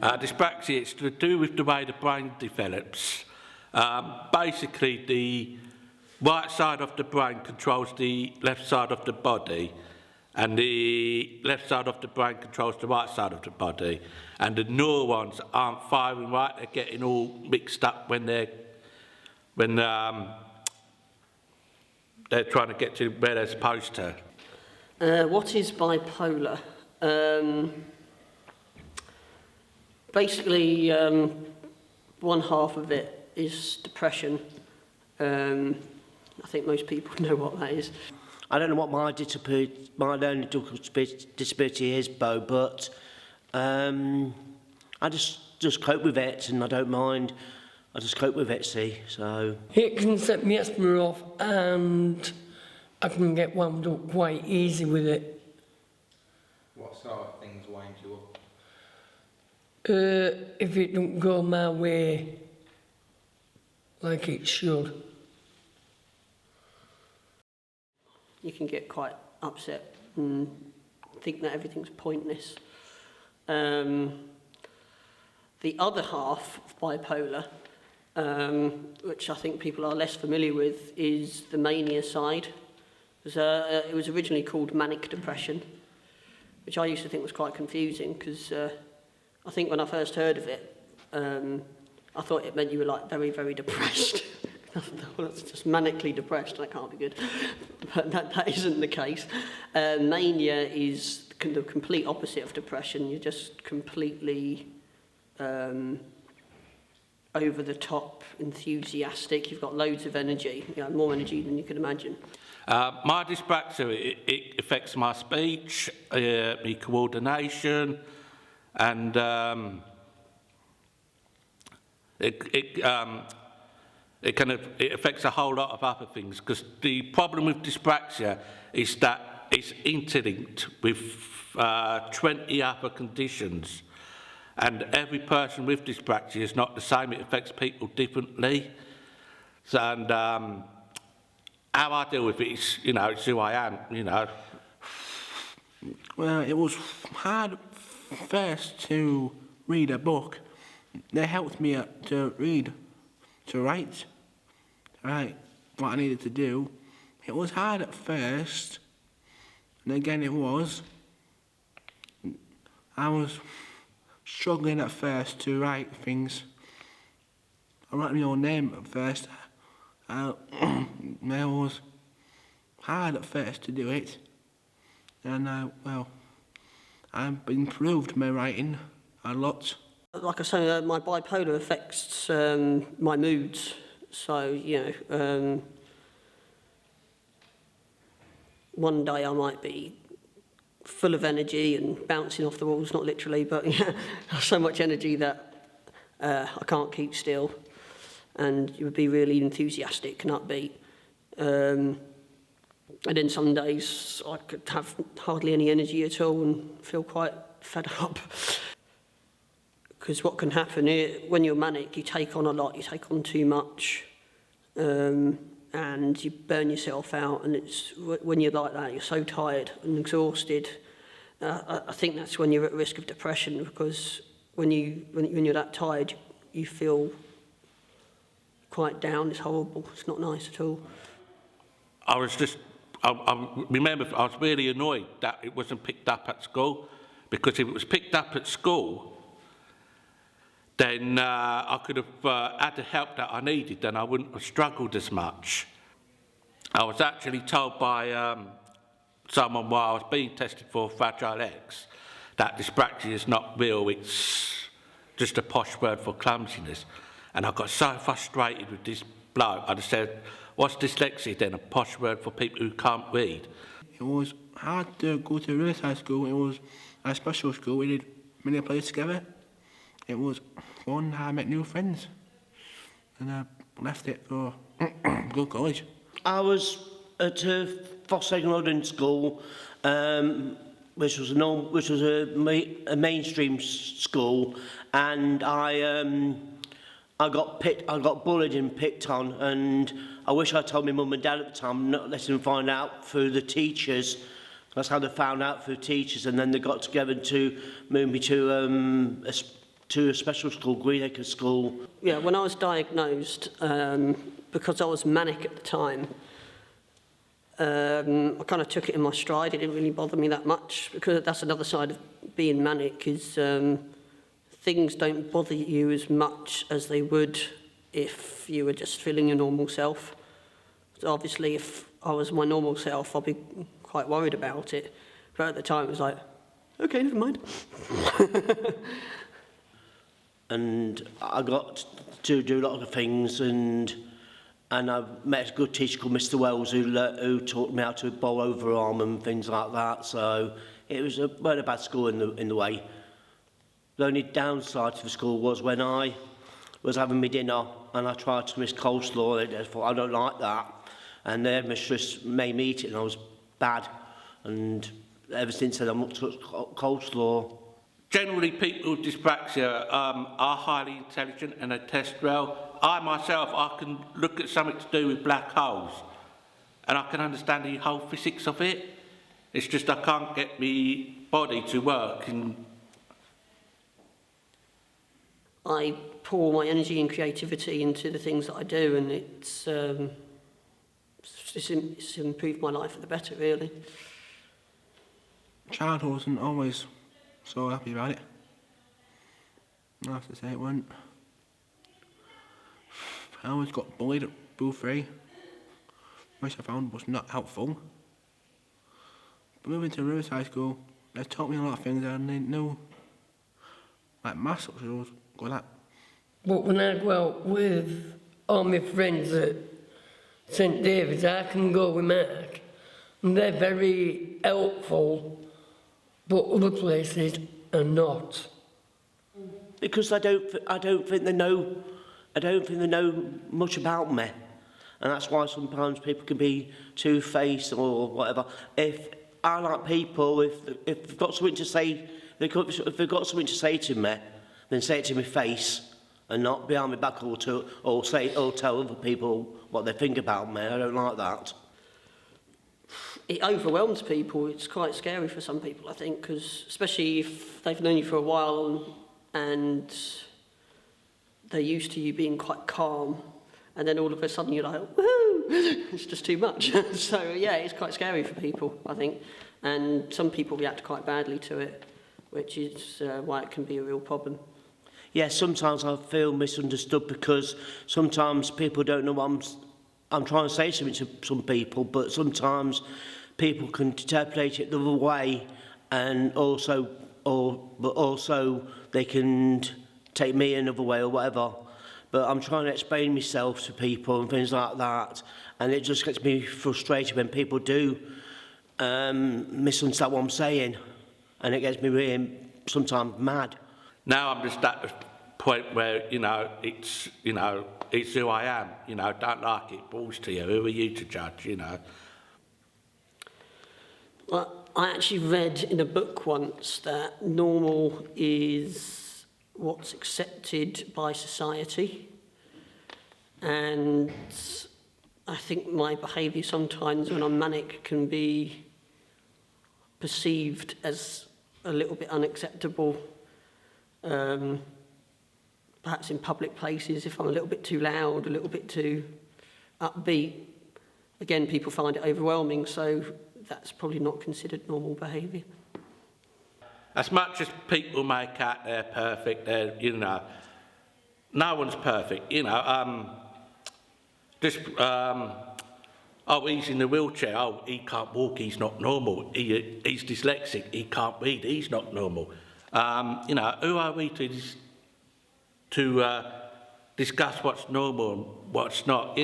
Dyspraxia, it's to do with the way the brain develops. Basically, the right side of the brain controls the left side of the body, and the left side of the brain controls the right side of the body, and the neurons aren't firing right, they're getting all mixed up when they're trying to get to where they're supposed to. What is bipolar? Basically, one half of it is depression. I think most people know what that is. I don't know what my learning disability is, Bo, but I just cope with it, and I don't mind. I just cope with it, see, so... It can set me asthma off, and I can get wound up quite easy with it. What sort of things wind you up? If it don't go my way like it should. You can get quite upset and think that everything's pointless. The other half of bipolar, which I think people are less familiar with, is the mania side. It was originally called manic depression, which I used to think was quite confusing because I think when I first heard of it, I thought it meant you were like very, very depressed. Well, that's just manically depressed, that can't be good. But that isn't the case. Mania is the complete opposite of depression. You're just completely over the top, enthusiastic. You've got loads of energy, more energy than you could imagine. My dyspraxia, it affects my speech, my coordination, and it affects a whole lot of other things, because the problem with dyspraxia is that it's interlinked with 20 other conditions, and every person with dyspraxia is not the same. It affects people differently. So, and how I deal with it is, it's who I am, Well, it was hard first to read a book. They helped me to read, to write what I needed to do. It was hard at first, and again it was. I was struggling at first to write things. I wrote my own name at first. It was hard at first to do it, and I've improved my writing a lot. Like I say, my bipolar affects my moods. So, one day I might be full of energy and bouncing off the walls, not literally, but so much energy that I can't keep still. And you would be really enthusiastic and upbeat. And then some days I could have hardly any energy at all and feel quite fed up. Because what can happen when you're manic, you take on a lot, you take on too much, and you burn yourself out. And it's when you're like that, you're so tired and exhausted. I think that's when you're at risk of depression, because when you're that tired, you feel quite down. It's horrible. It's not nice at all. I remember I was really annoyed that it wasn't picked up at school, because if it was picked up at school, then I could have had the help that I needed, and I wouldn't have struggled as much. I was actually told by someone while I was being tested for Fragile X that dyspraxia is not real, it's just a posh word for clumsiness. And I got so frustrated with this bloke, I just said, what's dyslexia then, a posh word for people who can't read? It was hard to go to Riverside School. It was a special school. We did many plays together. It was fun. I met new friends, and I left it for good college. I was at Foster London School, which was a mainstream school, and I got bullied and picked on, and I wish I told my mum and dad at the time, not let them find out through the teachers. That's how they found out through teachers, and then they got together to move me to to a special school, Greenacre School. Yeah, when I was diagnosed, because I was manic at the time, I kind of took it in my stride. It didn't really bother me that much, because that's another side of being manic, is things don't bother you as much as they would if you were just feeling your normal self. So obviously, if I was my normal self, I'd be quite worried about it. But at the time, it was like, okay, never mind. And I got to do a lot of things, and I met a good teacher called Mr. Wells who taught me how to bowl overarm and things like that. So it was weren't a bad school in the way. The only downside to the school was when I was having my dinner and I tried to miss coleslaw, and I thought, I don't like that. And the headmistress made me eat it, and I was bad. And ever since then, I've not touched coleslaw. Generally, people with dyspraxia are highly intelligent and they test well. I myself, I can look at something to do with black holes and I can understand the whole physics of it. It's just I can't get my body to work. And I pour my energy and creativity into the things that I do, and it's improved my life for the better, really. Childhood wasn't always so happy about it. I have to say it wasn't. I always got bullied at Booth 3, which I found was not helpful. But moving to Riverside School, they taught me a lot of things I didn't know. Like maths, which I was good at. But when I go out with all my friends at St David's, I can go with Mark, and they're very helpful, but other places are not. Because I don't think they know much about me, and that's why sometimes people can be two-faced or whatever. If I like people, if they've got something to say, if they've got something to say to me, then say it to my face, and not behind my back or tell other people what they think about me. I don't like that. It overwhelms people. It's quite scary for some people, I think, because especially if they've known you for a while and they're used to you being quite calm, and then all of a sudden you're like, woohoo, it's just too much. So yeah, it's quite scary for people, I think, and some people react quite badly to it, which is why it can be a real problem. Yeah, sometimes I feel misunderstood because sometimes people don't know what I'm trying to say something to some people, but sometimes people can interpret it the other way, and also they can take me another way or whatever. But I'm trying to explain myself to people and things like that, and it just gets me frustrated when people do misunderstand what I'm saying, and it gets me really sometimes mad. now I'm just at the point where, it's who I am, don't like it, balls to you, who are you to judge, Well, I actually read in a book once that normal is what's accepted by society, and I think my behaviour sometimes when I'm manic can be perceived as a little bit unacceptable, perhaps in public places if I'm a little bit too loud, a little bit too upbeat. Again, people find it overwhelming, so that's probably not considered normal behaviour. As much as people make out they're perfect, no one's perfect, he's in the wheelchair, he can't walk, he's not normal, he's dyslexic, he can't read, he's not normal. Who are we to discuss what's normal and what's not,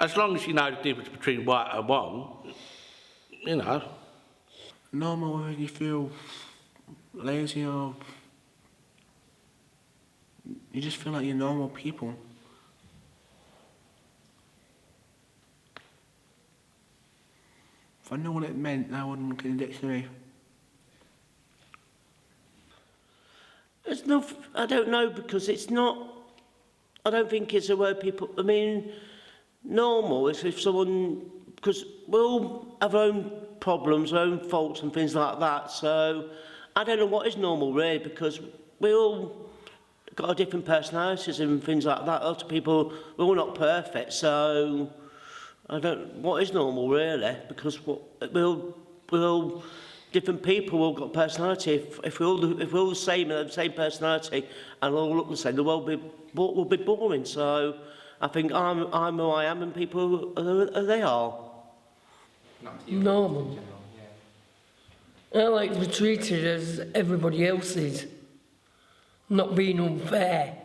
as long as you know the difference between right and wrong, Normal when you feel lazy or you just feel like you're normal people. If I knew what it meant, I wouldn't look in the dictionary. I don't know, because it's not, I don't think it's a word people, normal is if someone, because we all have our own problems, our own faults and things like that, so I don't know what is normal really, because we all got different personalities and things like that. A lot of people, we're all not perfect, so I don't. What is normal really? Because we're all different people. We've all got personality. If we're all the same and have the same personality and all look the same, the world will be boring. So I think I'm who I am, and people are they are. Not to you, Normal. in general, yeah. I like to be treated as everybody else is, not being unfair.